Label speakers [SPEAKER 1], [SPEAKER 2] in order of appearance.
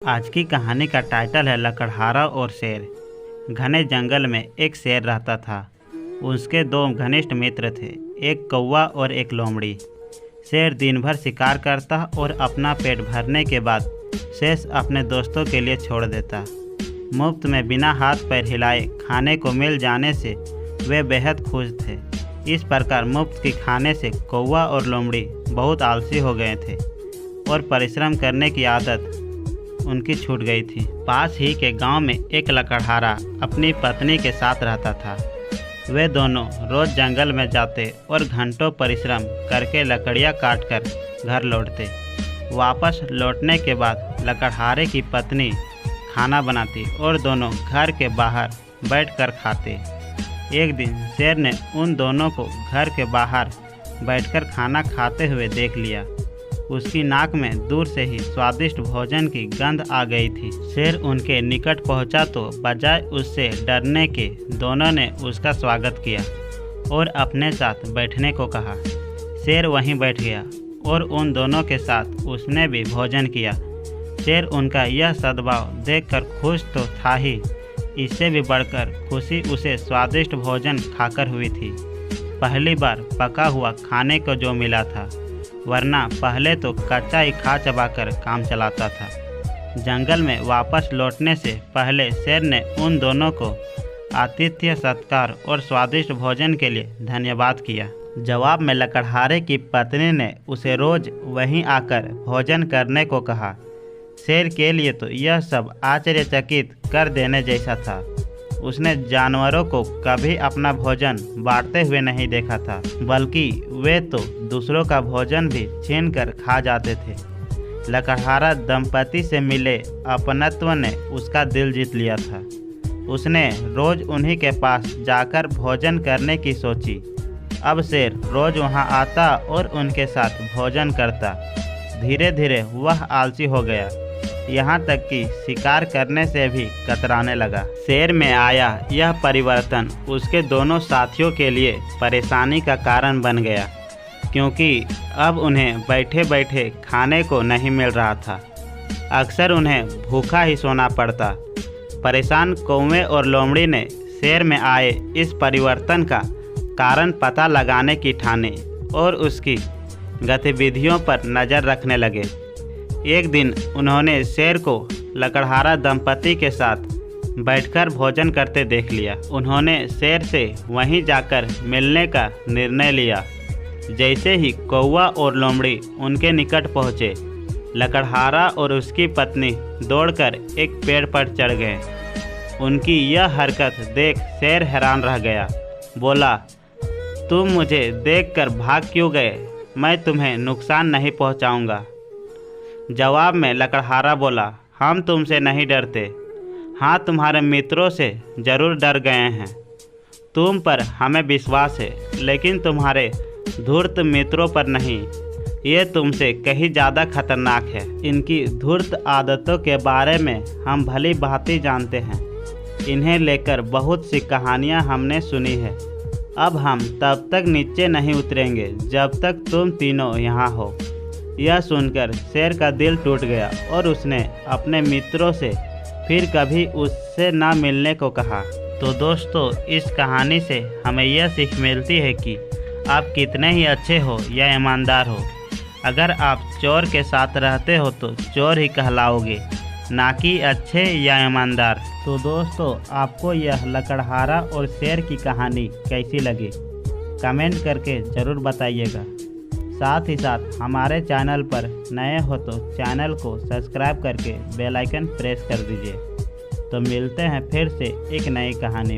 [SPEAKER 1] आज की कहानी का टाइटल है लकड़हारा और शेर। घने जंगल में एक शेर रहता था। उसके दो घनिष्ठ मित्र थे, एक कौवा और एक लोमड़ी। शेर दिन भर शिकार करता और अपना पेट भरने के बाद शेष अपने दोस्तों के लिए छोड़ देता। मुफ्त में बिना हाथ पैर हिलाए खाने को मिल जाने से वे बेहद खुश थे। इस प्रकार मुफ्त की खाने से कौवा और लोमड़ी बहुत आलसी हो गए थे और परिश्रम करने की आदत उनकी छूट गई थी। पास ही के गांव में एक लकड़हारा अपनी पत्नी के साथ रहता था। वे दोनों रोज जंगल में जाते और घंटों परिश्रम करके लकड़ियां काटकर घर लौटते। वापस लौटने के बाद लकड़हारे की पत्नी खाना बनाती और दोनों घर के बाहर बैठकर खाते। एक दिन शेर ने उन दोनों को घर के बाहर बैठकर खाना खाते हुए देख लिया। उसकी नाक में दूर से ही स्वादिष्ट भोजन की गंध आ गई थी। शेर उनके निकट पहुंचा तो बजाय उससे डरने के दोनों ने उसका स्वागत किया और अपने साथ बैठने को कहा। शेर वहीं बैठ गया और उन दोनों के साथ उसने भी भोजन किया। शेर उनका यह सद्भाव देखकर खुश तो था ही, इससे भी बढ़कर खुशी उसे स्वादिष्ट भोजन खाकर हुई थी। पहली बार पका हुआ खाने को जो मिला था, वरना पहले तो कच्चा ही खा चबाकर काम चलाता था। जंगल में वापस लौटने से पहले शेर ने उन दोनों को आतिथ्य सत्कार और स्वादिष्ट भोजन के लिए धन्यवाद किया। जवाब में लकड़हारे की पत्नी ने उसे रोज वहीं आकर भोजन करने को कहा। शेर के लिए तो यह सब आश्चर्यचकित कर देने जैसा था। उसने जानवरों को कभी अपना भोजन बांटते हुए नहीं देखा था, बल्कि वे तो दूसरों का भोजन भी छीनकर खा जाते थे। लकड़हारा दंपति से मिले अपनत्व ने उसका दिल जीत लिया था। उसने रोज उन्हीं के पास जाकर भोजन करने की सोची। अब शेर रोज वहां आता और उनके साथ भोजन करता। धीरे धीरे वह आलसी हो गया, यहाँ तक कि शिकार करने से भी कतराने लगा। शेर में आया यह परिवर्तन उसके दोनों साथियों के लिए परेशानी का कारण बन गया, क्योंकि अब उन्हें बैठे बैठे खाने को नहीं मिल रहा था। अक्सर उन्हें भूखा ही सोना पड़ता। परेशान कौवे और लोमड़ी ने शेर में आए इस परिवर्तन का कारण पता लगाने की ठानी और उसकी गतिविधियों पर नज़र रखने लगे। एक दिन उन्होंने शेर को लकड़हारा दंपति के साथ बैठकर भोजन करते देख लिया। उन्होंने शेर से वहीं जाकर मिलने का निर्णय लिया। जैसे ही कौवा और लोमड़ी उनके निकट पहुँचे, लकड़हारा और उसकी पत्नी दौड़कर एक पेड़ पर चढ़ गए। उनकी यह हरकत देख शेर हैरान रह गया। बोला, तुम मुझे देखकर भाग क्यों गए? मैं तुम्हें नुकसान नहीं पहुँचाऊँगा। जवाब में लकड़हारा बोला, हम तुमसे नहीं डरते। हाँ, तुम्हारे मित्रों से ज़रूर डर गए हैं। तुम पर हमें विश्वास है, लेकिन तुम्हारे धूर्त मित्रों पर नहीं। ये तुमसे कहीं ज़्यादा खतरनाक है। इनकी धूर्त आदतों के बारे में हम भली भांति जानते हैं। इन्हें लेकर बहुत सी कहानियाँ हमने सुनी है। अब हम तब तक नीचे नहीं उतरेंगे जब तक तुम तीनों यहाँ हो। यह सुनकर शेर का दिल टूट गया और उसने अपने मित्रों से फिर कभी उससे ना मिलने को कहा। तो दोस्तों, इस कहानी से हमें यह सीख मिलती है कि आप कितने ही अच्छे हो या ईमानदार हो, अगर आप चोर के साथ रहते हो तो चोर ही कहलाओगे, ना कि अच्छे या ईमानदार। तो दोस्तों, आपको यह लकड़हारा और शेर की कहानी कैसी लगी, कमेंट करके ज़रूर बताइएगा। साथ ही साथ हमारे चैनल पर नए हो तो चैनल को सब्सक्राइब करके बेल आइकन प्रेस कर दीजिए। तो मिलते हैं फिर से एक नई कहानी में।